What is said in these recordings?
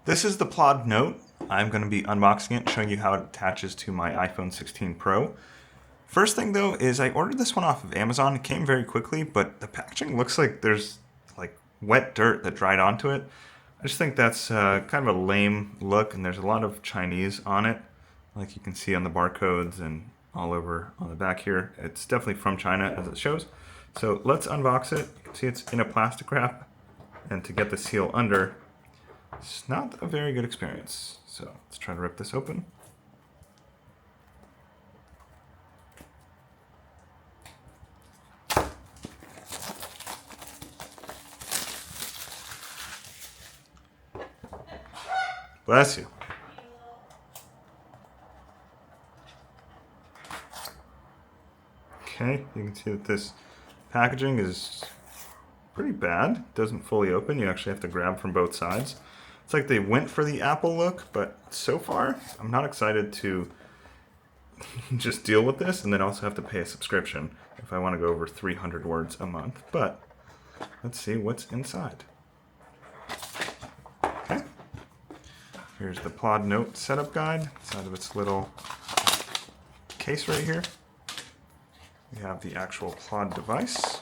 This is the Plaud Note. I'm going to be unboxing it, showing you how it attaches to my iPhone 16 Pro. First thing though is I ordered this one off of Amazon. It came very quickly, but the packaging looks like there's like wet dirt that dried onto it. I just think that's kind of a lame look, and there's a lot of Chinese on it, like you can see on the barcodes and all over on the back here. It's definitely from China as it shows. So let's unbox it. You can see it's in a plastic wrap, and to get the seal under, it's not a very good experience. So let's try to rip this open. Bless you. Okay, you can see that this packaging is pretty bad. It doesn't fully open. You actually have to grab from both sides. It's like they went for the Apple look, but so far I'm not excited to just deal with this and then also have to pay a subscription if I want to go over 300 words a month. But let's see what's inside. Okay. Here's the Plaud Note setup guide inside of its little case right here. We have the actual Plaud device.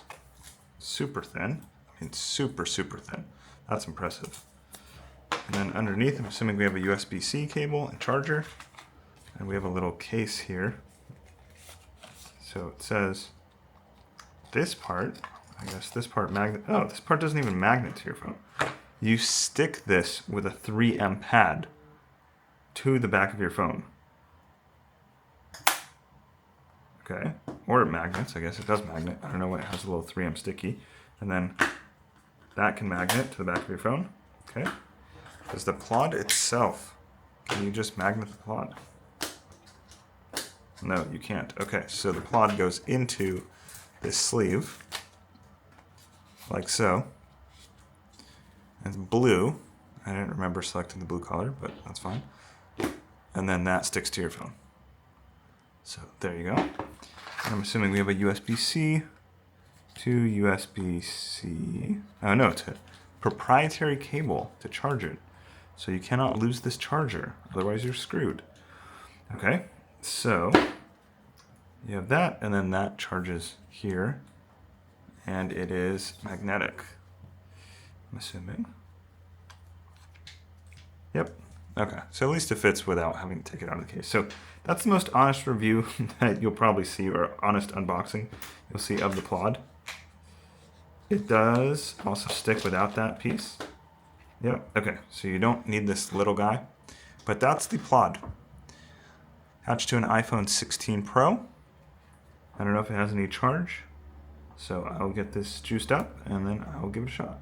Super thin. I mean, super thin. That's impressive. And then underneath, I'm assuming we have a USB-C cable and charger. And we have a little case here. So it says this part, I guess this part oh, this part doesn't even magnet to your phone. You stick this with a 3M pad to the back of your phone. Okay, or it magnets, I guess it does magnet. I don't know what, it has a little 3M sticky. And then that can magnet to the back of your phone. Okay. Does the Plaud itself, can you just magnet the Plaud? No, you can't. Okay, so the Plaud goes into this sleeve, like so. It's blue. I didn't remember selecting the blue color, but that's fine. And then that sticks to your phone. So there you go. And I'm assuming we have a USB-C to USB-C. Oh no, it's a proprietary cable to charge it. So you cannot lose this charger, otherwise you're screwed. Okay, so you have that, and then that charges here, and it is magnetic, I'm assuming. Yep. Okay, so at least it fits without having to take it out of the case. So that's the most honest review that you'll probably see, or honest unboxing you'll see of the Plaud. It does also stick without that piece. Yep, okay, so you don't need this little guy, but that's the Plaud. Attached to an iPhone 16 Pro. I don't know if it has any charge, so I'll get this juiced up and then I'll give it a shot.